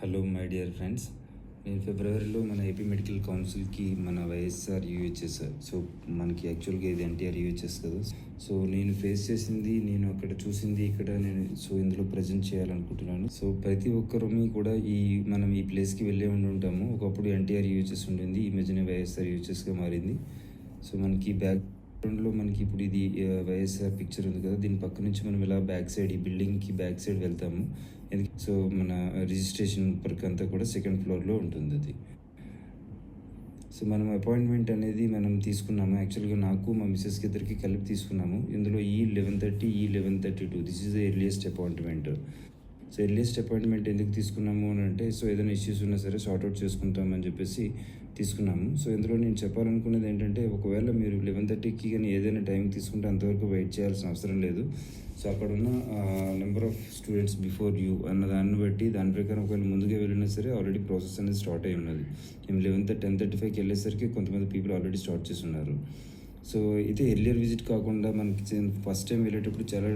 Hello my dear friends, నేను ఫిబ్రవరిలో మన ఏపీ మెడికల్ కౌన్సిల్కి మన వైఎస్ఆర్ యూహెచ్ఎస్, సో మనకి యాక్చువల్గా ఇది ఎన్టీఆర్ యూహెచ్ఎస్ కదా. సో నేను ఫేస్ చేసింది, నేను అక్కడ చూసింది ఇక్కడ నేను ఇందులో ప్రజెంట్ చేయాలనుకుంటున్నాను. సో ప్రతి ఒక్కరిని కూడా మనం ఈ ప్లేస్కి వెళ్ళే ఉంటాము. ఒకప్పుడు ఎన్టీఆర్ యూహెచ్ఎస్ ఉండింది, ఈ మధ్యనే వైఎస్ఆర్ యూహెచ్ఎస్గా మారింది. సో మనకి బ్యాక్గ్రౌండ్లో మనకి ఇప్పుడు ఇది వైఎస్ఆర్ పిక్చర్ ఉంది కదా, దీని పక్క నుంచి మనం ఇలా బ్యాక్ సైడ్ ఈ బిల్డింగ్కి బ్యాక్ సైడ్ వెళ్తాము. సో మన రిజిస్ట్రేషన్ వర్క్ అంతా కూడా సెకండ్ ఫ్లోర్లో ఉంటుంది అది. సో మనం అపాయింట్మెంట్ అనేది మనం తీసుకున్నాము. యాక్చువల్గా నాకు మా మిస్సెస్కి ఇద్దరికి కలిపి తీసుకున్నాము. ఇందులో ఈ 11:30 11:32 this is the earliest appointment. So earliest appointment ఎందుకు తీసుకున్నాము అని అంటే, సో ఏదైనా ఇష్యూస్ ఉన్నా సరే సార్ట్అవుట్ చేసుకుంటామని చెప్పేసి తీసుకున్నాము. సో ఇందులో నేను చెప్పాలనుకున్నది ఏంటంటే, ఒకవేళ మీరు 11:30కి కానీ ఏదైనా టైం తీసుకుంటే అంతవరకు వెయిట్ చేయాల్సిన అవసరం లేదు. సో అక్కడ ఉన్న number of students before you అన్న దాన్ని బట్టి దాని ప్రకారం ఒకవేళ ముందుగా వెళ్ళినా సరే ఆల్రెడీ ప్రాసెస్ అనేది స్టార్ట్ అయి ఉన్నది. మేము 10:35కి వెళ్ళేసరికి కొంతమంది పీపుల్ ఆల్రెడీ స్టార్ట్ చేసి ఉన్నారు. సో ఇది ఎర్లియర్ విజిట్ కాకుండా మనకి ఫస్ట్ టైం వెళ్ళేటప్పుడు చాలా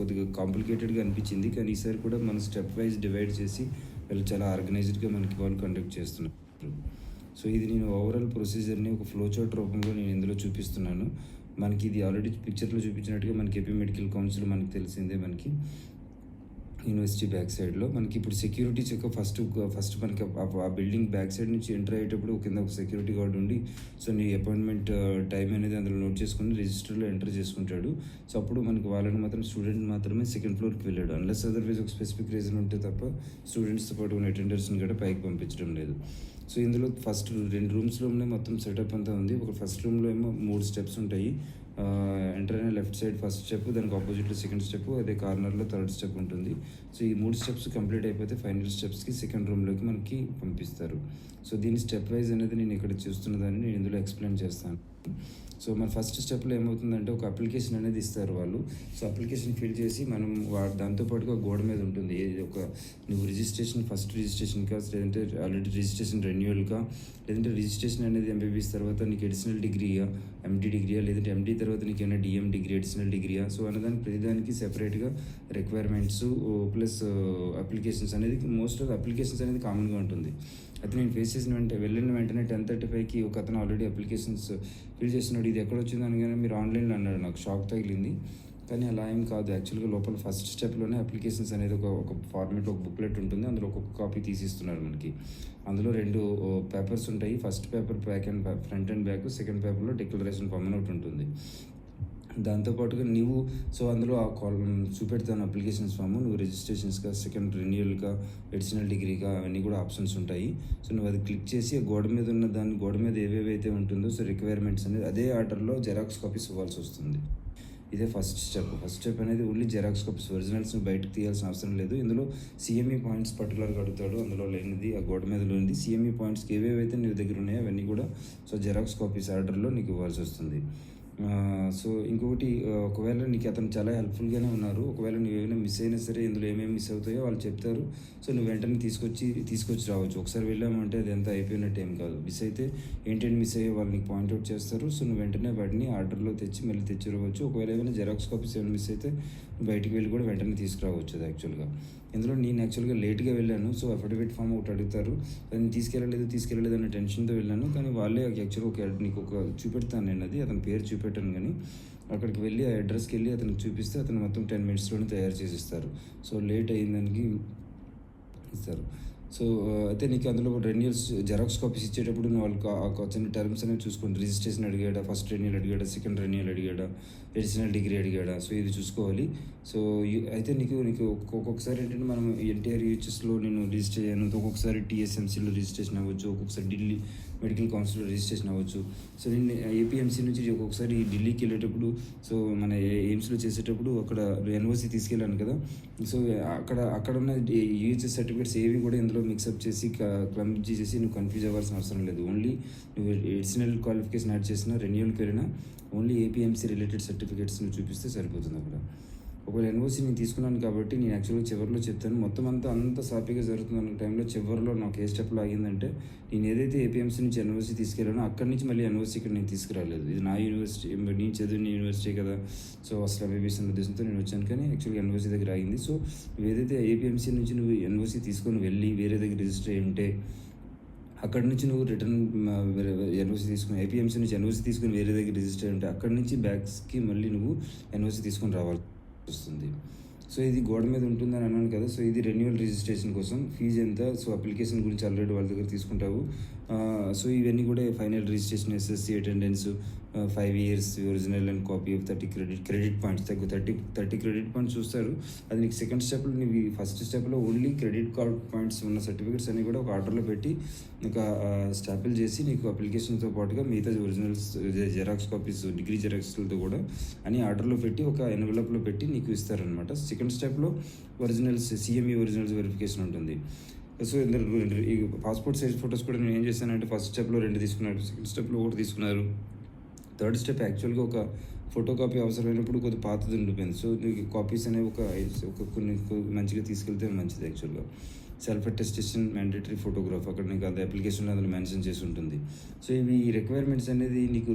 కొద్దిగా కాంప్లికేటెడ్గా అనిపించింది. కానీ ఈసారి కూడా మనం స్టెప్ వైజ్ డివైడ్ చేసి వాళ్ళు చాలా ఆర్గనైజ్డ్గా మనకి వాళ్ళు కండక్ట్ చేస్తున్నారు. సో ఇది నేను ఓవరాల్ ప్రొసీజర్ని ఒక ఫ్లో చార్ట్ రూపంలో నేను ఇందులో చూపిస్తున్నాను. మనకి ఇది ఆల్రెడీ పిక్చర్లో చూపించినట్టుగా మనకి ఏపీ మెడికల్ కౌన్సిల్ మనకి తెలిసిందే, మనకి యూనివర్సిటీ బ్యాక్ సైడ్లో మనకి ఇప్పుడు సెక్యూరిటీ చెక్ ఫస్ట్ మనకి ఆ బిల్డింగ్ బ్యాక్ సైడ్ నుంచి ఎంటర్ అయ్యేటప్పుడు కింద ఒక సెక్యూరిటీ గార్డ్ ఉండి, సో నీ అపాయింట్మెంట్ టైం అనేది అందులో నోట్ చేసుకుని రిజిస్టర్లో ఎంటర్ చేసుకుంటాడు. సో అప్పుడు మనకి వాళ్ళని మాత్రం స్టూడెంట్ మాత్రమే సెకండ్ ఫ్లోర్కి వెళ్ళాడు. అన్లెస్ అదర్వైజ్ ఒక స్పెసిఫిక్ రీజన్ ఉంటే తప్ప స్టూడెంట్స్తో పాటు ఉన్న అటెండర్స్ని కూడా పైకి పంపించడం లేదు. సో ఇందులో ఫస్ట్ 2 రూమ్స్లోనే మొత్తం సెటప్ అంతా ఉంది. ఒక ఫస్ట్ రూమ్లో ఏమో 3 స్టెప్స్ ఉంటాయి. ఎంటర్ అయిన లెఫ్ట్ సైడ్ ఫస్ట్ స్టెప్, దానికి ఆపోజిట్లో సెకండ్ స్టెప్, అదే కార్నర్లో థర్డ్ స్టెప్ ఉంటుంది. సో ఈ 3 స్టెప్స్ కంప్లీట్ అయిపోతే ఫైనల్ స్టెప్స్కి సెకండ్ రూమ్లోకి మనకి పంపిస్తారు. సో దీని స్టెప్ వైజ్ అనేది నేను ఇక్కడ చూస్తున్నదాన్ని నేను ఇందులో ఎక్స్ప్లెయిన్ చేస్తాను. సో మన ఫస్ట్ స్టెప్లో ఏమవుతుందంటే, ఒక అప్లికేషన్ అనేది ఇస్తారు వాళ్ళు. సో అప్లికేషన్ ఫిల్ చేసి మనం దాంతోపాటుగా గోడ మీద ఉంటుంది నువ్వు ఫస్ట్ రిజిస్ట్రేషన్కా, లేదంటే ఆల్రెడీ రిజిస్ట్రేషన్ రెన్యువల్కా, లేదంటే రిజిస్ట్రేషన్ అనేది ఎంబీబీఎస్ తర్వాత నీకు అడిషనల్ డిగ్రీయా, ఎండి డిగ్రీయా, లేదంటే ఎండి తర్వాత నీకు ఏమైనా డిఎం డిగ్రీ అడిషనల్ డిగ్రీయా, సో అన్నదానికి ప్రతిదానికి సెపరేట్గా రిక్వైర్మెంట్స్ ప్లస్ అప్లికేషన్స్ అనేది మోస్ట్ ఆఫ్ అప్లికేషన్స్ అనేది కామన్గా ఉంటుంది. అయితే నేను ఫేస్ చేసిన వెళ్ళిన వెంటనే 10:35కి ఒక అతను ఆల్రెడీ అప్లికేషన్స్ ఫిల్ చేసినాడు. ఇది ఎక్కడ వచ్చింది అనగానే మీరు ఆన్లైన్లో అన్నాడు. నాకు షాక్ తగిలింది. కానీ అలా ఏం కాదు. యాక్చువల్గా లోపల ఫస్ట్ స్టెప్లోనే అప్లికేషన్స్ అనేది ఒక ఫార్మేట్, ఒక బుక్లెట్ ఉంటుంది. అందులో ఒక్కొక్క కాపీ తీసిస్తున్నారు మనకి. అందులో 2 పేపర్స్ ఉంటాయి. First paper front and back, second పేపర్లో డిక్లరేషన్ ఫామ్ అని ఒకటి ఉంటుంది. దాంతోపాటుగా అందులో ఆ చూపెడతాను అప్లికేషన్స్ ఫామ్. నువ్వు రిజిస్ట్రేషన్స్గా, సెకండ్ రెన్యువల్గా, అడిషనల్ డిగ్రీగా అవన్నీ కూడా ఆప్షన్స్ ఉంటాయి. సో నువ్వు అది క్లిక్ చేసి గోడ మీద ఏవేవైతే ఉంటుందో సో రిక్వైర్మెంట్స్ అనేది అదే ఆర్డర్లో జెరాక్స్ కాపీస్ ఇవ్వాల్సి వస్తుంది. ఇదే ఫస్ట్ స్టెప్ అనేది ఓన్లీ జెరాక్స్ కాపీస్, ఒరిజినల్స్ని బయటకు తీయాల్సిన అవసరం లేదు. ఇందులో సిఎంఈ పాయింట్స్ పర్టికులర్గా అడుగుతాడు. అందులో లేనిది ఆ గోడ మీద లేనిది సిఎంఈ పాయింట్స్కి ఏవేవైతే నీ దగ్గర ఉన్నాయో అవన్నీ కూడా సో జెరాక్స్ కాపీస్ ఆర్డర్లో నీకు ఇవ్వాల్సి వస్తుంది. సో ఇంకొకటి, ఒకవేళ నీకు అతను చాలా హెల్ప్ఫుల్గానే ఉన్నారు. ఒకవేళ నువ్వు ఏమైనా మిస్ అయినా సరే ఇందులో ఏమేమి మిస్ అవుతాయో వాళ్ళు చెప్తారు. సో నువ్వు వెంటనే తీసుకొచ్చి రావచ్చు. ఒకసారి వెళ్ళామంటే అది ఎంత అయిపోయినట్టు ఏం కాదు. మిస్ అయితే ఏంటంటే మిస్ అయ్యే వాళ్ళు నీకు పాయింట్అవుట్ చేస్తారు. సో నువ్వు వెంటనే వాటిని ఆర్డర్లో మళ్ళీ తెచ్చిరవచ్చు. ఒకవేళ ఏమైనా జెరాక్స్ కాపీస్ ఏమైనా మిస్ అయితే బయటికి వెళ్ళి కూడా వెంటనే తీసుకురావచ్చు. అది యాక్చువల్గా ఇందులో నేను యాక్చువల్గా లేట్గా వెళ్ళాను. సో అఫిడవిట్ ఫామ్ ఒకటి అడుగుతారు. అది తీసుకెళ్ళలేదు అనే టెన్షన్తో వెళ్ళాను. కానీ వాళ్ళే యాక్చువల్గా నీకు చూపెడతాను నేను, అది అతని పేరు చూపెట్టాను. కానీ అక్కడికి వెళ్ళి ఆ అడ్రస్కి వెళ్ళి అతనికి చూపిస్తే అతను మొత్తం 10 మినిట్స్లోనే తయారు చేసి ఇస్తారు. సో లేట్ అయ్యిందానికి ఇస్తారు. సో అయితే నీకు అందులో రెన్యూల్స్ జెరాక్స్ కాపీస్ ఇచ్చేటప్పుడు వాళ్ళకి చిన్న టర్మ్స్ అనేవి చూసుకోండి. రిజిస్ట్రేషన్ అడిగాడా, ఫస్ట్ రెన్యూల్ అడిగాడా, సెకండ్ రెన్యూల్ అడిగాడా, అడిషనల్ డిగ్రీ అడిగాడా, సో ఇది చూసుకోవాలి. సో అయితే నీకు ఒక్కొక్కసారి ఏంటంటే, మనం ఎన్టీఆర్ యూహెచ్ఎస్లో నేను రిజిస్టర్ అయ్యాను, ఒక్కొక్కసారి టీఎస్ఎంసీలో రిజిస్ట్రేషన్ అవ్వచ్చు, ఒక్కొక్కసారి ఢిల్లీ మెడికల్ కౌన్సిల్లో రిజిస్ట్రేషన్ అవ్వచ్చు. సో నేను ఏపీఎంసీ నుంచి ఒక్కొక్కసారి ఢిల్లీకి వెళ్ళేటప్పుడు, సో మన ఎయిమ్స్లో చేసేటప్పుడు అక్కడ ఎన్ఓసి తీసుకెళ్ళాను కదా. సో అక్కడ ఉన్న యూహెచ్ఎస్ సర్టిఫికేట్స్ ఏవి కూడా ఇందులో మిక్సప్ చేసి క్లమ్ప్ చేసి నువ్వు కన్ఫ్యూజ్ అవ్వాల్సిన అవసరం లేదు. ఓన్లీ నువ్వు అడిషనల్ క్వాలిఫికేషన్ యాడ్ చేసిన రెన్యూవల్కి వెళ్ళినా ఓన్లీ ఏపీఎంసీ రిలేటెడ్ సర్టిఫికేట్స్ నువ్వు చూపిస్తే సరిపోతుంది అక్కడ. ఒకవేళ ఎన్ఓసి నేను తీసుకున్నాను కాబట్టి నేను యాక్చువల్గా చివరిలో చెప్తాను. మొత్తం అంతా సాఫీగా జరుగుతున్న టైంలో చివరిలో నాకు ఏ స్టెప్లో ఆగిందంటే, నేను ఏదైతే ఏపీఎంసీ నుంచి ఎన్ఓసి తీసుకెళ్ళానో అక్కడి నుంచి మళ్ళీ ఎన్ఓసి ఇక్కడ నేను తీసుకురాలేదు. ఇది నా యూనివర్సిటీ, నేను చదివిన యూనివర్సిటీ కదా, సో అసలు ఎంబీబీఎస్ అనే ఉద్దేశంతో నేను వచ్చాను. కానీ యాక్చువల్గా ఎన్ఓసి దగ్గర ఆగింది. సో నువ్వు ఏదైతే ఏపీఎంసీ నుంచి నువ్వు ఎన్ఓసి తీసుకొని వెళ్ళి వేరే దగ్గర రిజిస్టర్ అయ్యి ఉంటే, అక్కడి నుంచి నువ్వు రిటర్న్ ఎన్ఓసి తీసుకుని ఏపీఎంసీ నుంచి ఎన్ఓసి తీసుకుని వేరే దగ్గర రిజిస్టర్ అయ్యి ఉంటే, అక్కడి నుంచి బ్యాక్స్కి మళ్ళీ నువ్వు ఎన్ఓసి తీసుకొని రావాలి వస్తుంది. సో ఇది గోడ మీద ఉంటుందని అన్నాను కదా. సో ఇది రెన్యువల్ రిజిస్ట్రేషన్ కోసం ఫీజు ఎంత, సో అప్లికేషన్ గురించి ఆల్రెడీ వాళ్ళ దగ్గర తీసుకుంటావు. సో ఇవన్నీ కూడా final registration, SSC attendance, 5 years original and copy of 30 credit points, 30 credit points చూస్తారు. అది నీకు సెకండ్ స్టెప్లో, నీకు ఫస్ట్ స్టెప్లో ఓన్లీ క్రెడిట్ కార్డ్ పాయింట్స్ ఉన్న సర్టిఫికేట్స్ అన్ని కూడా ఒక ఆర్డర్లో పెట్టి ఒక స్టాంపిల్ చేసి నీకు అప్లికేషన్తో పాటుగా మిగతా ఒరిజినల్స్, జెరాక్స్ కాపీస్, డిగ్రీ జెరాక్స్లతో కూడా అని ఆర్డర్లో పెట్టి ఒక ఎన్వలప్లో పెట్టి నీకు ఇస్తారనమాట. సెకండ్ స్టెప్లో ఒరిజినల్స్, సిఎంఈ ఒరిజినల్స్ వెరిఫికేషన్ ఉంటుంది. సో ఇందులో ఈ పాస్పోర్ట్ సైజ్ ఫొటోస్ కూడా నేను ఏం చేశానంటే, ఫస్ట్ స్టెప్లో 2 తీసుకున్నారు, సెకండ్ స్టెప్లో 1 తీసుకున్నారు. థర్డ్ స్టెప్ యాక్చువల్గా ఒక ఫోటో కాపీ అవసరమైనప్పుడు కొద్ది పాతది ఉండిపోయింది. సో నీకు కాపీస్ అనేవి ఒక కొన్ని మంచిగా తీసుకెళ్తే మంచిది. యాక్చువల్గా సెల్ఫ్ అటెస్టేషన్, మ్యాండేటరీ ఫోటోగ్రాఫ్, అక్కడ నీకు అది అప్లికేషన్లో అందులో మెన్షన్ చేసి ఉంటుంది. సో ఇవి రిక్వైర్మెంట్స్ అనేది నీకు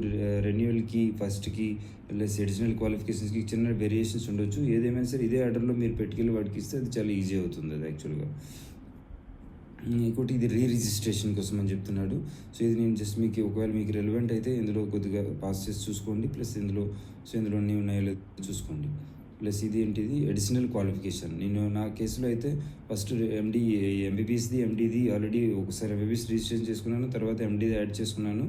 రెన్యువల్కి, ఫస్ట్కి ప్లస్ అడిషనల్ క్వాలిఫికేషన్స్కి చిన్న వేరియేషన్స్ ఉండొచ్చు. ఏదేమైనా సరే ఇదే ఆర్డర్లో మీరు పెట్టుకెళ్ళి వాడికి ఇస్తే అది చాలా ఈజీ అవుతుంది అది యాక్చువల్గా. ఇంకోటి ఇది రిజిస్ట్రేషన్ కోసం అని చెప్తున్నాడు. సో ఇది నేను జస్ట్ మీకు ఒకవేళ మీకు రెలవెంట్ అయితే ఇందులో కొద్దిగా పాస్ చేసి చూసుకోండి. ప్లస్ ఇందులో అన్నీ ఉన్నాయో లేదో చూసుకోండి. ప్లస్ ఇది ఏంటిది అడిషనల్ క్వాలిఫికేషన్. నేను నా కేసులో అయితే ఫస్ట్ ఎంబీబీఎస్ది, ఎండీది ఆల్రెడీ ఒకసారి ఎంబీబీఎస్ రిజిస్ట్రేషన్ చేసుకున్నాను, తర్వాత ఎండీది యాడ్ చేసుకున్నాను.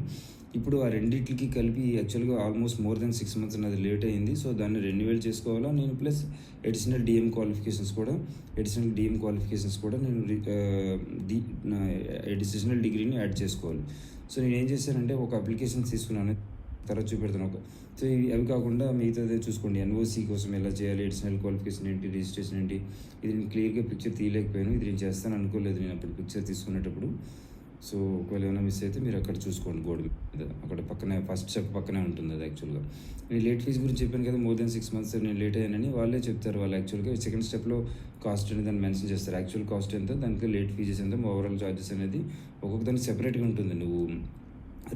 ఇప్పుడు ఆ రెండింటికి కలిపి యాక్చువల్గా ఆల్మోస్ట్ మోర్ దెన్ 6 months అది లేట్ అయింది. సో దాన్ని రెన్యువల్ చేసుకోవాలా నేను. ప్లస్ అడిషనల్ డిఎం క్వాలిఫికేషన్స్ కూడా నేను అడిషనల్ డిగ్రీని యాడ్ చేసుకోవాలి. సో నేను ఏం చేశానంటే ఒక అప్లికేషన్ తీసుకున్నాను, తర్వాత చూపెడతాను. సో అవి కాకుండా మిగతాదే చూసుకోండి. ఎన్ఓసి కోసం ఎలా చేయాలి, అడిషనల్ క్వాలిఫికేషన్ ఏంటి, రిజిస్ట్రేషన్ ఏంటి, ఇది నేను క్లియర్గా పిక్చర్ తీయలేకపోయాను. ఇది నేను చేస్తాను అనుకోలేదు నేను అప్పుడు పిక్చర్ తీసుకునేటప్పుడు. సో ఒకవేళ ఏమైనా మిస్ అయితే మీరు అక్కడ చూసుకోండి, గోడ మీద అక్కడ పక్కనే ఫస్ట్ స్టెప్ పక్కనే ఉంటుంది అది యాక్చువల్గా. నేను లేట్ ఫీజు గురించి చెప్పాను కదా, మోర్ దెన్ 6 months నేను లేట్ అయ్యానని వాళ్ళే చెప్తారు. వాళ్ళు యాక్చువల్గా సెకండ్ స్టెప్లో కాస్ట్ అనేది దాన్ని మెన్షన్ చేస్తారు. యాక్చువల్ కాస్ట్ ఎంత, దానికి లేట్ ఫీజెస్ ఎంత, ఓవరాల్ ఛార్జెస్ అనేది ఒక్కొక్క దానికి సెపరేట్గా ఉంటుంది. నువ్వు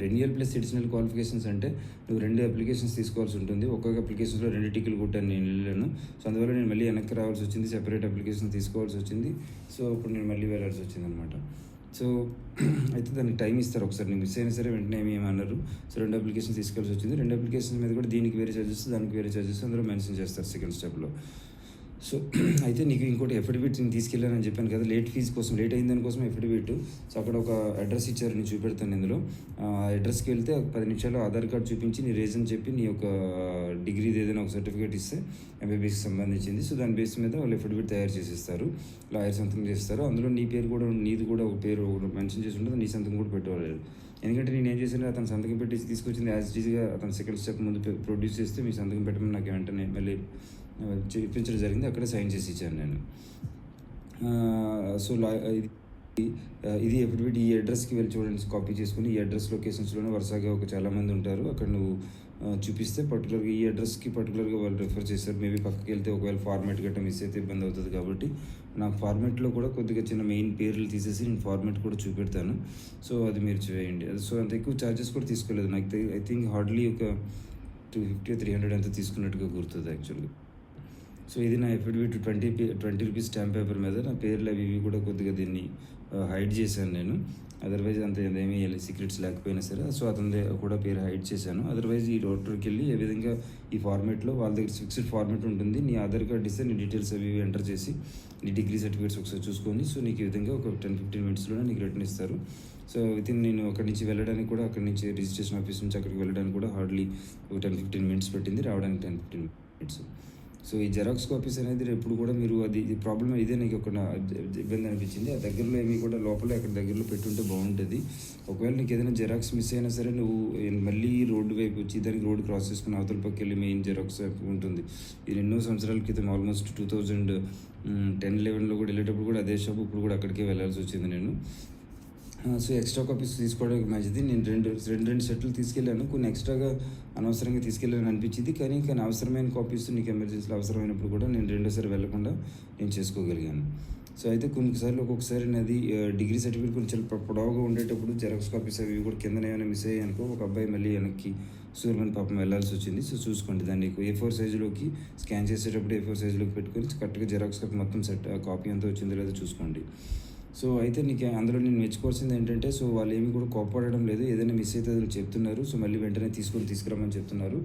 రెన్యువల్ ప్లస్ అడిషనల్ క్వాలిఫికేషన్స్ అంటే నువ్వు 2 అప్లికేషన్స్ తీసుకోవాల్సి ఉంటుంది. ఒక్కొక్క అప్లికేషన్లో 2 టికెట్లు కొట్టాను నేను వెళ్ళాను. సో అందువల్ల నేను మళ్ళీ వెనక్కి రావాల్సి వచ్చింది, సెపరేట్ అప్లికేషన్ తీసుకోవాల్సి వచ్చింది. సో అప్పుడు నేను మళ్ళీ వెళ్ళాల్సి వచ్చింది అనమాట. సో అయితే దానికి టైం ఇస్తారు. ఒకసారి నేను మిస్ అయినా సరే వెంటనే ఏమన్నారు. సో 2 అప్లికేషన్స్ తీసుకోవాల్సి వచ్చింది. 2 అప్లికేషన్స్ మీద కూడా దీనికి వేరే ఛార్జెస్, దానికి వేరే ఛార్జెస్ అందులో మెన్షన్ చేస్తారు సెకండ్ స్టెప్లో. సో అయితే నీకు ఇంకోటి ఎఫిడవిట్ నేను తీసుకెళ్ళానని చెప్పాను కదా, లేట్ ఫీజు కోసం, లేట్ అయిన దానికోసం ఎఫిడవిట్. సో అక్కడ ఒక అడ్రస్ ఇచ్చారు, నేను చూపెడతాను ఇందులో. ఆ అడ్రస్కి వెళ్తే 10 నిమిషాల్లో ఆధార్ కార్డ్ చూపించి నీ రీజన్ చెప్పి నీ యొక్క డిగ్రీది ఏదైనా ఒక సర్టిఫికేట్ ఇస్తే ఎంబీబీఎస్కి సంబంధించింది. సో దాని బేస్ మీద వాళ్ళు ఎఫిడవిట్ తయారు చేసేస్తారు, లాయర్ సంతకం చేస్తారు. అందులో నీ పేరు కూడా, నీది కూడా ఒక పేరు మెన్షన్ చేసి ఉంటుంది, నీ సంతకం కూడా పెట్టేవాళ్ళు. ఎందుకంటే నేను ఏం చేశాను, అతను సంతకం పెట్టి తీసుకొచ్చింది యాజ్ ఇట్ ఈజ్గా అతను సెకండ్ స్టెప్ ముందు ప్రొడ్యూస్ చేస్తే మీ సంతకం పెట్టమని నాకు వెంటనే మళ్ళీ చూపించడం జరిగింది. అక్కడే సైన్ చేసి ఇచ్చాను నేను. సో ఇది ఎఫిడవిట్ ఈ అడ్రస్కి వెళ్ళి చూడండి, కాపీ చేసుకుని. ఈ అడ్రస్ లొకేషన్స్లోనే వరుసగా చాలామంది ఉంటారు. అక్కడ నువ్వు చూపిస్తే పర్టికులర్గా ఈ అడ్రస్కి పర్టికులర్గా వాళ్ళు రెఫర్ చేస్తారు. మేబీ పక్కకి వెళ్తే ఒకవేళ ఫార్మాట్ గట్రా మిస్ అయితే ఇబ్బంది అవుతుంది కాబట్టి నాకు ఫార్మాట్లో కూడా కొద్దిగా చిన్న మెయిన్ పేర్లు తీసేసి నేను ఫార్మాట్ కూడా చూపెడతాను. సో అది మీరు చేయండి. సో అంత ఎక్కువ ఛార్జెస్ కూడా తీసుకోలేదు నాకు. ఐ థింక్ హార్డ్లీ ఒక 250 300 ఎంత తీసుకున్నట్టుగా గుర్తుంది యాక్చువల్గా. సో ఇది నా ఎఫిడవిట్ 20 రూపీస్ స్టాంప్ పేపర్ మీద నా పేర్లు అవి ఇవి కూడా కొద్దిగా దీన్ని హైడ్ చేశాను నేను. అదర్వైజ్ అంత ఏమీ సీక్రెట్స్ లేకపోయినా సరే, సో అతని కూడా పేరు హైడ్ చేశాను. అదర్వైజ్ ఈ రోటర్కి వెళ్ళి ఏ విధంగా ఈ ఫార్మేట్లో వాళ్ళ దగ్గర ఫిక్స్డ్ ఫార్మేట్ ఉంటుంది. నీ ఆధార్ కార్డ్ ఇస్తే నీ డీటెయిల్స్ అవి ఎంటర్ చేసి నీ డిగ్రీ సర్టిఫికేట్స్ ఒకసారి చూసుకొని, సో నీకు ఈ విధంగా ఒక 10-15 minutesలోనే నీకు రిటర్న్ ఇస్తారు. సో నేను అక్కడి నుంచి వెళ్ళడానికి కూడా, అక్కడి నుంచి రిజిస్ట్రేషన్ ఆఫీస్ నుంచి అక్కడికి వెళ్ళడానికి కూడా హార్డ్లీ ఒక 10-15 minutes పట్టింది, రావడానికి 10-15 minutes. సో ఈ జెరాక్స్ కాపీస్ అనేది ఎప్పుడు కూడా మీరు అది ప్రాబ్లం ఇదే నాకు ఒక ఇబ్బంది అనిపించింది. ఆ దగ్గరలో ఏమి కూడా లోపలే అక్కడ దగ్గరలో పెట్టుంటే బాగుంటుంది. ఒకవేళ నీకు ఏదైనా జెరాక్స్ మిస్ అయినా సరే నువ్వు మళ్ళీ రోడ్డు వైపు వచ్చి దానికి రోడ్ క్రాస్ చేసుకుని అవతల పక్క వెళ్ళి మెయిన్ జెరాక్స్ ఉంటుంది. ఇది ఎన్నో సంవత్సరాల క్రితం ఆల్మోస్ట్ 2010-11లో కూడా వెళ్ళేటప్పుడు కూడా అదే షాప్, ఇప్పుడు కూడా అక్కడికే వెళ్ళాల్సి వచ్చింది నేను. సో, ఎక్స్‌ట్రా కాపీస్ తీసుకోవడానికి మంచిది. నేను 2 సెట్లు తీసుకెళ్ళాను. కొన్ని ఎక్స్‌ట్రాగా అనవసరంగా తీసుకెళ్ళానని అనిపించింది. కానీ అవసరమైన కాపీస్ నీకు ఎమర్జెన్సీలో అవసరమైనప్పుడు కూడా నేను రెండోసారి వెళ్ళకుండా నేను చేసుకోగలిగాను. సో, అయితే ఒక్కొక్కసారి నాది డిగ్రీ సర్టిఫికేట్ కొంచెం పొడవుగా ఉండేటప్పుడు జెరాక్స్ కాపీస్ అవి కూడా కిందన ఏమైనా మిస్ అయ్యాయనుకో, ఒక అబ్బాయి మళ్ళీ వెనక్కి సూర్యమని పాపం వెళ్ళాల్సొచ్చింది. సో, చూసుకోండి దాన్ని A4 సైజులోకి స్కాన్ చేసేటప్పుడు A4 సైజులోకి పెట్టుకొని కరెక్ట్‌గా జెరాక్స్ కాపీ మొత్తం కాపీ అంతా వచ్చిందో లేదో చూసుకోండి. సో, అయితే నీకు అందులో నేను మెచ్చుకోవాల్సింది ఏంటంటే, సో, వాళ్ళేమి కూడా కోప్పడడం లేదు. ఏదైనా మిస్ అయితే అందులో చెప్తున్నారు. సో, మళ్ళీ వెంటనే తీసుకురమ్మని చెప్తున్నారు.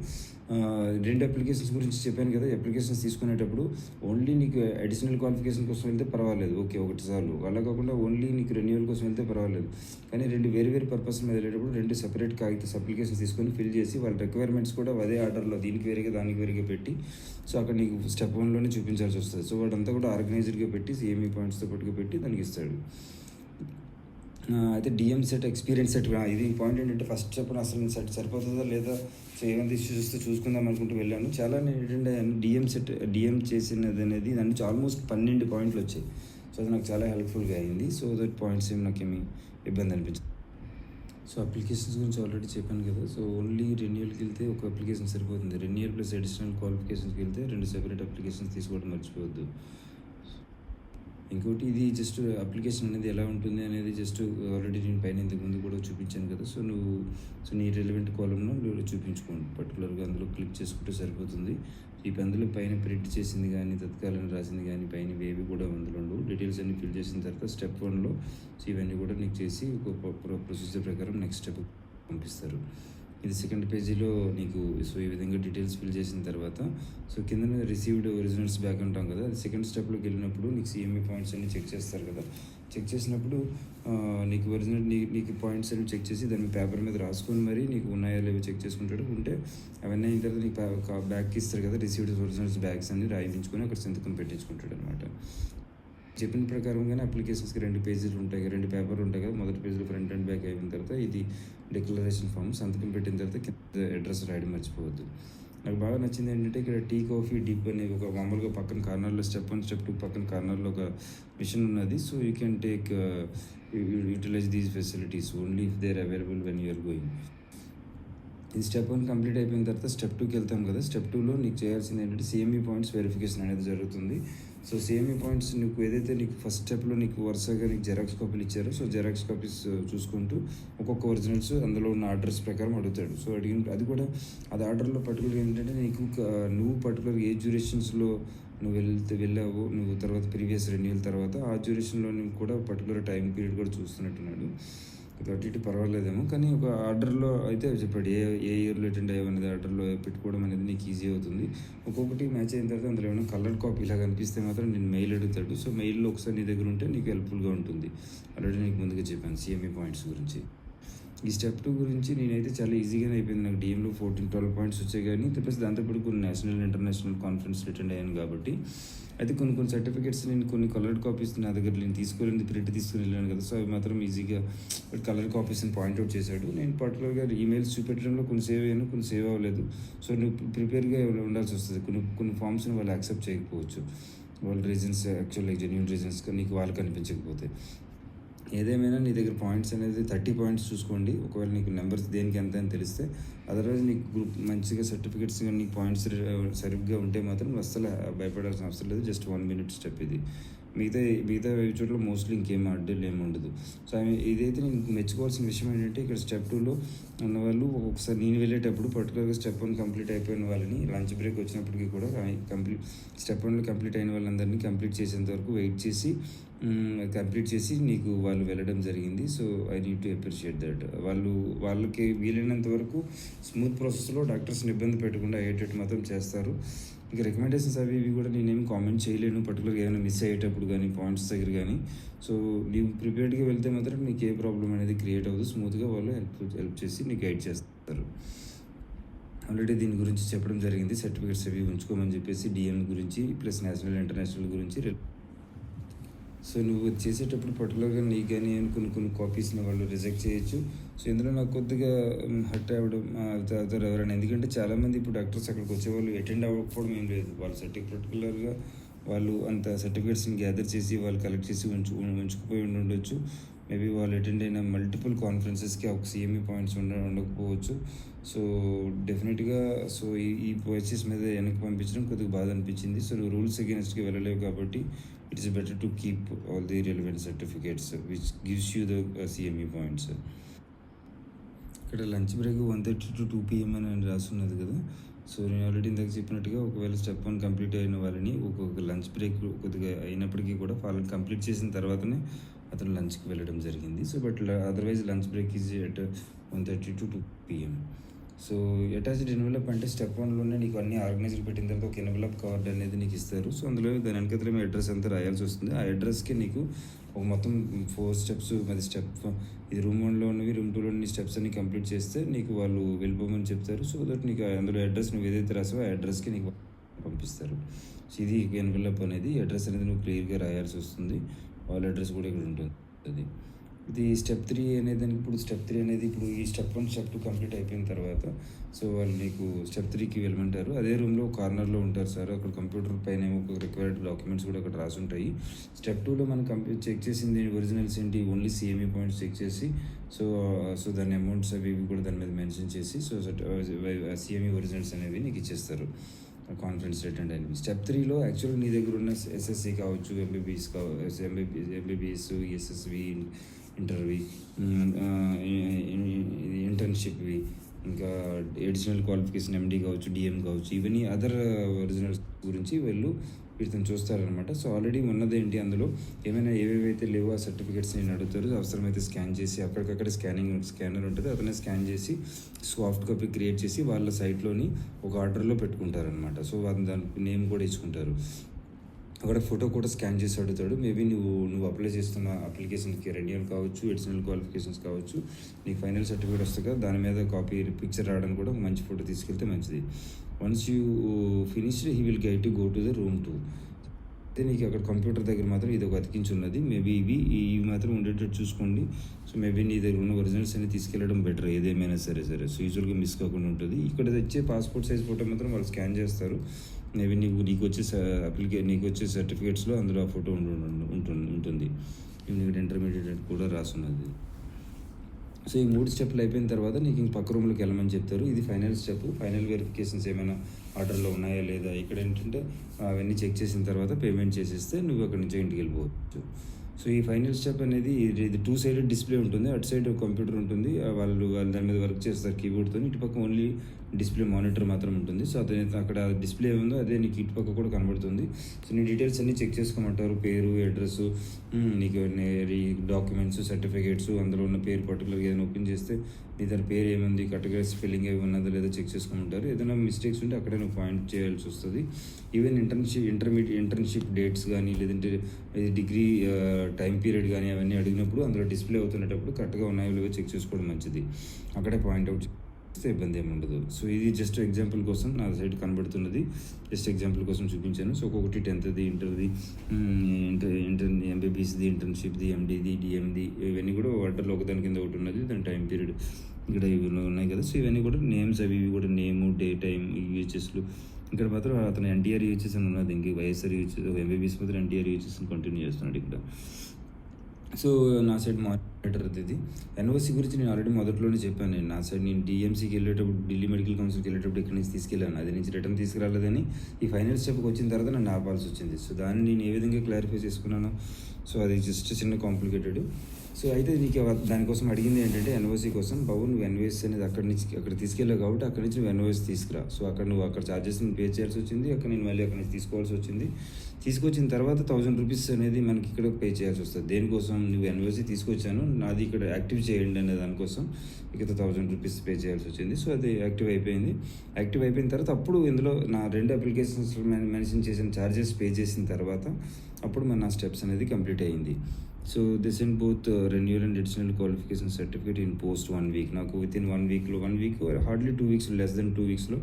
2 అప్లికేషన్స్ గురించి చెప్పాను కదా! అప్లికేషన్స్ తీసుకునేటప్పుడు ఓన్లీ నీకు అడిషనల్ క్వాలిఫికేషన్ కోసం వెళ్తే పర్వాలేదు. ఓకే. ఒకటి చాలు. అలా కాకుండా ఓన్లీ నీకు రెన్యువల్ కోసం వెళ్తే పర్వాలేదు. కానీ 2 వేరు పర్పస్ మీద వెళ్ళేటప్పుడు 2 సెపరేట్ అప్లికేషన్స్ తీసుకొని ఫిల్ చేసి వాళ్ళ రిక్వైర్మెంట్స్ కూడా అదే ఆర్డర్‌లో దీనికి వేరేగా, దానికి వేరేగా పెట్టి, సో, అక్కడ నీకు స్టెప్ 1లోనే చూపించాల్సొస్తది. సో, వాడంతా కూడా ఆర్గనైజ్డ్‌గా పెట్టి సీఎంఈ పాయింట్స్‌తో పాటుగా పెట్టి దానికిస్తాడు. అయితే డీఎం సెట్, ఎక్స్పీరియన్స్ సెట్ ఇది పాయింట్ ఏంటంటే ఫస్ట్ చెప్పిన అసలు నేను సెట్ సరిపోతుందా లేదా, సో, ఏమైనా చూసుకుందాం అనుకుంటూ వెళ్ళాను. చాలా నేను ఏంటంటే డీఎం చేసినది అనేది దాని నుంచి ఆల్మోస్ట్ 12 పాయింట్లు వచ్చాయి. సో, అది నాకు చాలా హెల్ప్ఫుల్గా అయింది. సో, దట్ పాయింట్స్ ఏమి నాకేమి ఇబ్బంది అనిపించింది. సో, అప్లికేషన్స్ గురించి ఆల్రెడీ చెప్పాను కదా! సో, ఓన్లీ రెన్యువల్‌కి వెళ్తే ఒక అప్లికేషన్ సరిపోతుంది. రెన్యువల్ ప్లస్ అడిషనల్ క్వాలిఫికేషన్స్‌కి వెళ్తే 2 సెపరేట్ అప్లికేషన్స్ తీసుకోవడం మర్చిపోవద్దు. ఇంకోటి ఇది జస్ట్ అప్లికేషన్ అనేది ఎలా ఉంటుంది అనేది జస్ట్ ఆల్రెడీ నేను పైన ఇంతకుముందు కూడా చూపించాను కదా! సో, నీ రిలవెంట్ కాలమ్‌లో నువ్వు చూపించుకోండి. పర్టికులర్‌గా అందులో క్లిక్ చేసుకుంటే సరిపోతుంది. అందులో పైన ప్రింట్ చేసింది గానీ, తత్కాలని రాసింది గానీ, పైనవి ఏవి కూడా అందులో ఉండవు. డీటెయిల్స్ అన్నీ ఫిల్ చేసిన తర్వాత స్టెప్ 1లో సో, ఇవన్నీ కూడా నీకు చేసి ఒక ప్రొసీజర్ ప్రకారం నెక్స్ట్ స్టెప్ పంపిస్తారు. ఇది సెకండ్ పేజీలో నీకు సో, ఈ విధంగా డీటెయిల్స్ ఫిల్ చేసిన తర్వాత సో, కిందన రిసీవ్డ్ ఒరిజినల్స్ బ్యాక్ అంటాం కదా! అది సెకండ్ స్టెప్‌లోకి వెళ్ళినప్పుడు నీకు సీఎంఈ పాయింట్స్ అన్నీ చెక్ చేస్తారు కదా! చెక్ చేసినప్పుడు నీకు ఒరిజినల్ నీకు పాయింట్స్ అన్ని చెక్ చేసి దాన్ని పేపర్ మీద రాసుకొని మరి నీకు ఉన్నాయో లేవో చెక్ చేసుకుంటాడు. ఉంటే అవన్నీ అయిన తర్వాత నీకు బ్యాగ్‌కి ఇస్తారు కదా! రిసీవ్డ్ ఒరిజినల్స్ బ్యాగ్స్ అన్ని రాయించుకొని అక్కడ సంతకం పెట్టించుకుంటాడు అనమాట. చెప్పిన ప్రకారంగానే అప్లికేషన్స్‌కి 2 పేజీలు ఉంటాయి. 2 పేపర్లు ఉంటాయి కదా! మొదటి పేజీలో ఫ్రంట్ అండ్ బ్యాక్ అయిపోయిన తర్వాత ఇది డిక్లరేషన్ ఫామ్ సంతకం పెట్టిన తర్వాత కింద అడ్రస్ రాయడం మర్చిపోవద్దు. నాకు బాగా నచ్చింది ఏంటంటే ఇక్కడ టీ, కాఫీ, డిప్ అనే ఒక మామూలుగా పక్కన కార్నర్‌లో స్టెప్ 1, స్టెప్ 2 పక్కన కార్నర్‌లో ఒక మిషన్ ఉన్నది. So, you can utilise these facilities only if they are available when you are going. ఇది స్టెప్ 1 కంప్లీట్ అయిపోయిన తర్వాత స్టెప్ 2కి వెళ్తాం కదా! స్టెప్ 2లో నీకు చేయాల్సింది ఏంటంటే సీఎంఈ పాయింట్స్ వెరిఫికేషన్ అనేది జరుగుతుంది. సో, సీఎంఈ పాయింట్స్ నీకు ఏదైతే నీకు ఫస్ట్ స్టెప్‌లో నీకు వరుసగా నీకు జెరాక్స్ కాపీలు ఇచ్చారో, సో, జెరాక్స్ కాపీస్ చూసుకుంటూ ఒక్కొక్క ఒరిజినల్స్ అందులో ఉన్న అడ్రస్ ప్రకారం అడుగుతాడు. సో, అది కూడా అది ఆర్డర్‌లో పర్టికులర్‌గా ఏంటంటే నీకు నువ్వు పర్టికులర్‌గా ఏ డ్యూరేషన్స్‌లో నువ్వు వెళ్ళావు, నువ్వు తర్వాత ప్రీవియస్ రెన్యూవల్ తర్వాత ఆ డ్యూరేషన్‌లో నీకు కూడా పర్టికులర్ టైం పీరియడ్ కూడా చూస్తున్నట్టున్నాడు. అటు ఇటు పర్వాలేదేమో, కానీ ఒక ఆర్డర్‌లో అయితే చెప్పాడు. ఏ ఇయర్‌లో అటెండ్ అయ్యావనేది ఆర్డర్‌లో పెట్టుకోవడం అనేది నీకు ఈజీ అవుతుంది. ఒక్కొక్కటి మ్యాచ్ అయిన తర్వాత అందులో ఏమైనా కలర్డ్ కాపీ ఇలా కనిపిస్తే మాత్రం నేను మెయిల్ అడుగుతాడు. సో, మెయిల్‌లో ఒకసారి నీ దగ్గర ఉంటే నీకు హెల్ప్‌ఫుల్‌గా ఉంటుంది. ఆల్రెడీ నీకు ముందుగా చెప్పాను సీఎంఈ పాయింట్స్ గురించి. ఈ స్టెప్ 2 గురించి నేనైతే చాలా ఈజీగానే అయిపోయింది. నాకు డీఎంలో 12 పాయింట్స్ వచ్చాయి కానీ ప్లస్ దాంతోపాటు కొన్ని నేషనల్, ఇంటర్నేషనల్ కాన్ఫరెన్స్‌లు అటెండ్ అయ్యాను కాబట్టి అయితే కొన్ని సర్టిఫికేట్స్ నేను కొన్ని కలర్డ్ కాపీస్ నా దగ్గర నేను తీసుకెళ్ళింది ప్రింట్ తీసుకుని వెళ్ళాను కదా! సో, అవి మాత్రం ఈజీగా కలర్ కాపీస్‌ని పాయింట్అవుట్ చేశాడు. నేను పర్టికులర్‌గా ఈమెయిల్స్ చూపెట్టడంలో కొన్ని సేవ్ అయ్యాను, కొన్ని సేవ్ అవ్వలేదు. సో, నువ్వు ప్రిపేర్‌గా ఉండాల్సి వస్తుంది. కొన్ని ఫామ్స్‌ని వాళ్ళు యాక్సెప్ట్ చేయకపోవచ్చు. వాళ్ళ రీజన్స్ యాక్చువల్లీ జెన్యూన్ రీజన్స్‌గా నీకు వాళ్ళకి అనిపించకపోతే. ఏదేమైనా నీ దగ్గర పాయింట్స్ అనేది 30 పాయింట్స్ చూసుకోండి. ఒకవేళ నీకు నెంబర్స్ దేనికి ఎంత అని తెలిస్తే అదర్వైజ్ నీకు గ్రూప్ మంచిగా సర్టిఫికేట్స్ కానీ నీకు పాయింట్స్ సరిగ్గా ఉంటే మాత్రం అస్సలు భయపడాల్సిన అవసరం లేదు. జస్ట్ 1 మినిట్ స్టెప్ ఇది. మిగతా చోట్ల మోస్ట్లీ ఇంకేం అడ్డీలు ఏమి ఉండదు. సో, ఇదైతే నేను మెచ్చుకోవాల్సిన విషయం ఏంటంటే ఇక్కడ స్టెప్ 2లో ఉన్నవాళ్ళు ఒకసారి నేను వెళ్ళేటప్పుడు పర్టికులర్గా స్టెప్ 1 కంప్లీట్ అయిపోయిన వాళ్ళని లంచ్ బ్రేక్ వచ్చినప్పటికీ కూడా స్టెప్ 1లో కంప్లీట్ అయిన వాళ్ళందరినీ కంప్లీట్ చేసేంత వరకు వెయిట్ చేసి కంప్లీట్ చేసి నీకు వాళ్ళు వెళ్ళడం జరిగింది. So, I need to appreciate that. వాళ్ళకి వీలైనంత వరకు స్మూత్ ప్రాసెస్లో డాక్టర్స్ని ఇబ్బంది పెట్టకుండా అయ్యేటట్టు మాత్రం చేస్తారు. ఇక రికమెండేషన్స్ అవి ఇవి కూడా నేనేమి కామెంట్ చేయలేను. పర్టికులర్గా ఏమైనా మిస్ అయ్యేటప్పుడు కానీ పాయింట్స్ దగ్గర కానీ. సో, నీవు ప్రిపేర్డ్గా వెళ్తే మాత్రం నీకు ఏ ప్రాబ్లం అనేది క్రియేట్ అవ్వదు. స్మూత్గా వాళ్ళు హెల్ప్ చేసి నీకు గైడ్ చేస్తారు. ఆల్రెడీ దీని గురించి చెప్పడం జరిగింది. సర్టిఫికేట్స్ అవి ఉంచుకోమని చెప్పేసి డిఎం గురించి ప్లస్ నేషనల్, ఇంటర్నేషనల్ గురించి. సో, నువ్వు చేసేటప్పుడు పర్టికులర్గా నీకు కానీ కొన్ని కాపీస్ని వాళ్ళు రిజెక్ట్ చేయొచ్చు. సో, ఇందులో నాకు కొద్దిగా హర్ట్ అవ్వడం అవుతారు ఎవరైనా. ఎందుకంటే చాలామంది ఇప్పుడు డాక్టర్స్ అక్కడికి వచ్చేవాళ్ళు అటెండ్ అవ్వకపోవడం ఏం లేదు. వాళ్ళు పర్టికులర్గా వాళ్ళు అంత సర్టిఫికేట్స్ని గ్యాదర్ చేసి వాళ్ళు కలెక్ట్ చేసి ఉంచుకుపోయి ఉండొచ్చు. మేబీ వాళ్ళు అటెండ్ అయిన మల్టిపుల్ కాన్ఫరెన్సెస్కి ఒక సిఎంఈ పాయింట్స్ ఉండకపోవచ్చు. సో డెఫినెట్గా సో ఈ పర్చేస్ మీద వెనక్కి పంపించడం కొద్దిగా బాధ అనిపించింది. సో రూల్స్ అగేన్స్ట్గా వెళ్ళలేవు కాబట్టి it's better to keep all the relevant certificates which gives you the CME points. ఇక్కడ లంచ్ బ్రేక్ 1:30 to 2 PM అని రాస్తున్నది కదా. సో నేను ఆల్రెడీ ఇందాక చెప్పినట్టుగా ఒకవేళ స్టెప్ 1 కంప్లీట్ అయిన వాళ్ళని ఒక్కొక్క లంచ్ బ్రేక్ కొద్దిగా అయినప్పటికీ కూడా వాళ్ళని కంప్లీట్ చేసిన తర్వాతనే అతను లంచ్కి వెళ్ళడం జరిగింది. So but otherwise lunch break is at 1:30 to 2 PM. So attached envelope అంటే స్టెప్ 1లోనే నీకు అన్ని ఆర్గనైజర్ పెట్టిన తర్వాత ఒక ఎన్వలప్ కార్డ్ అనేది నీకు ఇస్తారు. సో అందులో దాని వెనకతలో మీ అడ్రస్ అంతా రాయాల్సి వస్తుంది. ఆ అడ్రస్కి నీకు ఒక మొత్తం 4 స్టెప్స్, అది స్టెప్ ఇది రూమ్ 1లో ఉన్నవి, రూమ్ 2లో నీ స్టెప్స్ అన్ని కంప్లీట్ చేస్తే నీకు వాళ్ళు వెళ్ళిపోమని చెప్తారు. సో దట్ నీకు అందులో అడ్రస్ నువ్వు ఏదైతే రాసావో ఆ అడ్రస్కి నీకు పంపిస్తారు. సో ఇది ఎన్వలప్ అనేది, అడ్రస్ అనేది నువ్వు క్లియర్గా రాయాల్సి వస్తుంది. వాళ్ళ అడ్రస్ కూడా ఇక్కడ ఉంటుంది. ఇది స్టెప్ 3 అనేది ఇప్పుడు స్టెప్ 3 అనేది ఇప్పుడు ఈ స్టెప్ 1 స్టెప్ 2 కంప్లీట్ అయిపోయిన తర్వాత సో వాళ్ళు నీకు స్టెప్ 3కి వెళ్ళమంటారు. అదే రూమ్లో కార్నర్లో ఉంటారు సార్. అక్కడ కంప్యూటర్ పైన ఒక రిక్వైర్డ్ డాక్యుమెంట్స్ కూడా అక్కడ రాసి ఉంటాయి. స్టెప్ 2లో మనం చెక్ చేసింది ఒరిజినల్స్ ఏంటి, ఓన్లీ సిఎంఈ పాయింట్స్ చెక్ చేసి సో దాని అమౌంట్స్ అవి కూడా దాని మీద మెన్షన్ చేసి సో సిఎంఈ ఒరిజినల్స్ అనేవి నీకు ఇచ్చేస్తారు కాన్ఫరెన్స్ అటెండ్ అయినవి. స్టెప్ 3లో యాక్చువల్గా నీ దగ్గర ఉన్న ఎస్ఎస్సి కావచ్చు, ఎంబీబీఎస్, ఎస్ఎస్వి, ఇంటర్వి, ఇంటర్న్షిప్వి, ఇంకా ఎడిషనల్ క్వాలిఫికేషన్ ఎండి కావచ్చు, డిఎం కావచ్చు, ఇవన్నీ అదర్ ఒరిజినల్స్ గురించి వీటిని చూస్తారనమాట. సో ఆల్రెడీ ఉన్నదేంటి అందులో ఏమైనా ఏవేవైతే లేవో ఆ సర్టిఫికేట్స్ నేను అడుగుతారు. అవసరమైతే స్కాన్ చేసి అక్కడికక్కడ స్కానర్ ఉంటుంది, అతనే స్కాన్ చేసి సాఫ్ట్ కాపీ క్రియేట్ చేసి వాళ్ళ సైట్లోని ఒక ఆర్డర్లో పెట్టుకుంటారనమాట. సో దాని నేమ్ కూడా ఇచ్చుకుంటారు. అక్కడ ఫోటో కూడా స్కాన్ చేసి అడుగుతాడు. మేబీ నువ్వు అప్లై చేస్తున్న అప్లికేషన్కి రెన్యూవల్ కావచ్చు, ఎడిషనల్ క్వాలిఫికేషన్స్ కావచ్చు, నీకు ఫైనల్ సర్టిఫికేట్ వస్తుంది కదా, దాని మీద కాపీ పిక్చర్ రావడానికి కూడా ఒక మంచి ఫోటో తీసుకెళ్తే మంచిది. Once you finish he will guide to go to the room 2. అయితే నీకు అక్కడ కంప్యూటర్ దగ్గర మాత్రం ఇది ఒక అతికించి ఉన్నది. మేబీ ఇవి మాత్రం ఉండేటట్టు చూసుకోండి. సో మేబీ నీ దగ్గర ఉన్న ఒరిజినల్స్ అన్ని తీసుకెళ్ళడం బెటర్, ఏదేమైనా సరే. సో యూజువల్గా మిస్ కాకుండా ఉంటుంది. ఇక్కడ తెచ్చే పాస్పోర్ట్ సైజ్ ఫోటో మాత్రం వాళ్ళు స్కాన్ చేస్తారు. మేబీ నీకు వచ్చే సర్టిఫికేట్స్లో అందులో ఆ ఫోటో ఉంటుంది. నీకు ఇంటర్మీడియట్ కూడా రాసున్నది. సో ఈ 3 స్టెప్లు అయిపోయిన తర్వాత నీకు ఇంక పక్క రూమ్లోకి వెళ్ళమని చెప్తారు. ఇది ఫైనల్ స్టెప్. ఫైనల్ వెరిఫికేషన్స్ ఏమైనా ఆర్డర్లో ఉన్నాయా లేదా, ఇక్కడ ఏంటంటే అవన్నీ చెక్ చేసిన తర్వాత పేమెంట్ చేసేస్తే నువ్వు అక్కడి నుంచి ఇంటికి వెళ్ళిపోవచ్చు. సో ఈ ఫైనల్ స్టెప్ అనేది ఇది 2 సైడెడ్ డిస్ప్లే ఉంటుంది. అటు సైడ్ కంప్యూటర్ ఉంటుంది, వాళ్ళు దాని మీద వర్క్ చేస్తారు కీబోర్డ్తో. ఇటుపక్క ఓన్లీ డిస్ప్లే మానిటర్ మాత్రం ఉంటుంది. సో అక్కడ డిస్ప్లే ఉందో అదే నీకు ఇటుపక్క కూడా కనబడుతుంది. సో నీ డీటెయిల్స్ అన్నీ చెక్ చేసుకోమంటారు. పేరు, అడ్రస్, నీకు డాక్యుమెంట్స్, సర్టిఫికేట్స్, అందులో ఉన్న పేరు పర్టికులర్గా ఏదైనా ఓపెన్ చేస్తే నీ దాని పేరు ఏముంది, కరెక్ట్గా స్పెల్లింగ్ ఏమి ఉన్నదో లేదో చెక్ చేసుకోమంటారు. ఏదైనా మిస్టేక్స్ ఉంటే అక్కడే నువ్వు పాయింట్ చేయాల్సి వస్తుంది. ఈవెన్ ఇంటర్న్షిప్ డేట్స్ కానీ లేదంటే డిగ్రీ టైం పీరియడ్ కానీ అవన్నీ అడిగినప్పుడు అందులో డిస్ప్లే అవుతున్నప్పుడు కరెక్ట్గా ఉన్నాయో లేవో చెక్ చేసుకోవడం మంచిది. అక్కడే పాయింట్అవుట్ చేస్తే ఇబ్బంది ఏమి ఉండదు. సో ఇది జస్ట్ ఎగ్జాంపుల్ కోసం నా సైడ్ కనబడుతున్నది, జస్ట్ ఎగ్జాంపుల్ కోసం చూపించాను. సో ఒక్కొక్కటి 10th ఇంటర్ది, ఎంబీబీఎస్ది, ఇంటర్న్షిప్ది, ఎండీది, డిఎంది, ఇవన్నీ కూడా ఆర్డర్లో ఒకదాని కింద ఒకటి ఉన్నది. దాని టైం పీరియడ్ ఇక్కడ ఇవి ఉన్నాయి కదా. సో ఇవన్నీ కూడా నేమ్స్, అవి కూడా నేము, డే, టైం, యూహెచ్ఎస్లు. ఇక్కడ మాత్రం అతను ఎన్టీఆర్ యూహెచ్ఎస్ అని ఉన్నది. ఇంక వైఎస్ఆర్ యూహెచ్ఎస్, ఎంబీబీఎస్ మాత్రం ఎన్టీఆర్ యూహెచ్ఎస్ని కంటిన్యూ చేస్తున్నాడు ఇక్కడ. సో నా సైడ్ మానిటర్ ఇది. ఎన్ఓసి గురించి నేను ఆల్రెడీ మొదట్లోనే చెప్పాను. నా సైడ్ నేను డిఎంసీకి వెళ్ళేటప్పుడు, ఢిల్లీ మెడికల్ కౌన్సిల్కి వెళ్ళేటప్పుడు ఇక్కడి నుంచి తీసుకెళ్ళాను. అది నుంచి రిటర్న్ తీసుకురాలేదని ఈ ఫైనల్ స్టెప్కి వచ్చిన తర్వాత నన్ను ఆపాల్సి వచ్చింది. సో దాన్ని నేను ఏ విధంగా క్లారిఫై చేసుకున్నాను. సో అది జస్ట్ చిన్న కాంప్లికేటెడ్. సో అయితే నీకు దానికోసం అడిగింది ఏంటంటే ఎన్ఓసి కోసం, బాబు నువ్వు ఎన్ఓఎస్ అనేది అక్కడ తీసుకెళ్ళావు కాబట్టి అక్కడి నుంచి నువ్వు ఎన్ఓఎస్ తీసుకురా. సో అక్కడ ఛార్జెస్ పే చేయాల్సి వచ్చింది. నేను మళ్ళీ అక్కడి నుంచి తీసుకోవాల్సి వచ్చింది. తీసుకొచ్చిన తర్వాత 1000 రూపీస్ అనేది మనకి ఇక్కడ పే చేయాల్సి వస్తుంది. దేనికోసం, నువ్వు ఎన్ఓసి తీసుకొచ్చాను, నాది ఇక్కడ యాక్టివ్ చేయండి అనే దానికోసం ఇక 1000 రూపీస్ పే చేయాల్సి వచ్చింది. సో అది యాక్టివ్ అయిపోయింది. యాక్టివ్ అయిపోయిన తర్వాత అప్పుడు ఇందులో నా 2 అప్లికేషన్స్ మెన్షన్ చేసిన ఛార్జెస్ పే చేసిన తర్వాత అప్పుడు నా స్టెప్స్ అనేది కంప్లీట్ అయ్యింది. So this in both renewal and additional qualification certificate in post 1 week. నాకు within 1 week hardly 2 weeks, less than 2 వీక్స్లో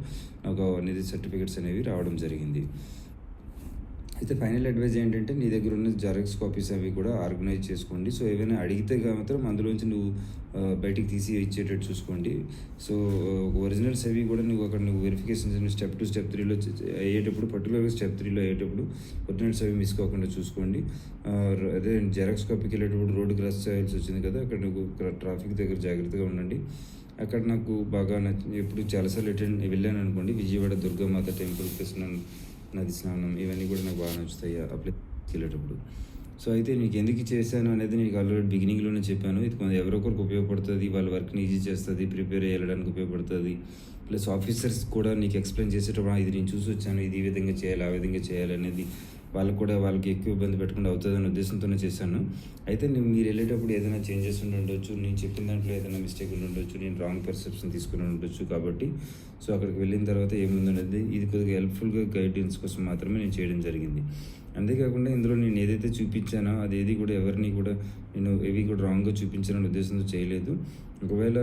నాకు అనేది సర్టిఫికేట్స్ అనేవి రావడం జరిగింది. అయితే ఫైనల్ అడ్వైజ్ ఏంటంటే నీ దగ్గర ఉన్న జెరాక్స్ కాపీస్ అవి కూడా ఆర్గనైజ్ చేసుకోండి. సో ఏవైనా అడిగితే మాత్రం అందులోంచి నువ్వు బయటికి తీసి ఇచ్చేటట్టు చూసుకోండి. సో ఒరిజినల్స్ అవి కూడా నువ్వు వెరిఫికేషన్ స్టెప్ 2 స్టెప్ 3లో అయ్యేటప్పుడు, పర్టికులర్గా స్టెప్ 3లో అయ్యేటప్పుడు ఒరిజినల్స్ అవి మిస్ కాకుండా చూసుకోండి. అదే జెరాక్స్ కాపీకి వెళ్ళేటప్పుడు రోడ్డు క్రాస్ చేయాల్సి వచ్చింది కదా, అక్కడ నువ్వు ట్రాఫిక్ దగ్గర జాగ్రత్తగా ఉండండి. అక్కడ నాకు బాగా ఎప్పుడు చాలాసార్లు వెళ్ళాను అనుకోండి. విజయవాడ దుర్గామాత టెంపుల్, కృష్ణ నది స్నానం, ఇవన్నీ కూడా నాకు బాగా నచ్చుతాయి ఆ ప్లేస్కి వెళ్ళేటప్పుడు. సో అయితే నీకు ఎందుకు చేశాను అనేది నీకు ఆల్రెడీ బిగినింగ్లోనే చెప్పాను. ఇది ఎవరో ఒకరికి ఉపయోగపడుతుంది, వాళ్ళ వర్క్ని ఈజీ చేస్తుంది, ప్రిపేర్ అయ్యడానికి ఉపయోగపడుతుంది. ప్లస్ ఆఫీసర్స్ కూడా నీకు ఎక్స్ప్లెయిన్ చేసేటప్పుడు ఇది నేను చూసి వచ్చాను, ఇది ఈ విధంగా చేయాలి, ఆ విధంగా చేయాలి అనేది వాళ్ళకి ఎక్కువ ఇబ్బంది పెట్టకుండా అవుతుందనే ఉద్దేశంతోనే చేశాను. అయితే మీరు వెళ్ళేటప్పుడు ఏదైనా చేంజెస్ ఉండొచ్చు, నేను చెప్పిన దాంట్లో ఏదైనా మిస్టేక్ ఉండొచ్చు, నేను రాంగ్ పర్సెప్షన్ తీసుకుని ఉండొచ్చు. కాబట్టి సో అక్కడికి వెళ్ళిన తర్వాత ఏముందనేది ఇది కొద్దిగా హెల్ప్ఫుల్గా గైడెన్స్ కోసం మాత్రమే నేను చేయడం జరిగింది. అంతేకాకుండా ఇందులో నేను ఏదైతే చూపించానో అది ఏది కూడా ఎవరిని కూడా నేను ఏవి కూడా రాంగ్గా చూపించాననే ఉద్దేశంతో చేయలేదు. ఒకవేళ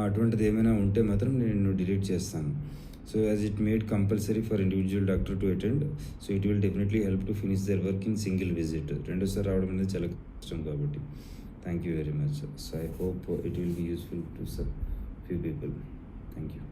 అటువంటిది ఏమైనా ఉంటే మాత్రం నేను డిలీట్ చేస్తాను. So as it made compulsory for individual doctor to attend, so it will definitely help to finish their work in single visit. రెండోసారి రావడం అనేది చాలా కష్టం కాబట్టి thank you very much. So I hope it will be useful to few people. Thank you.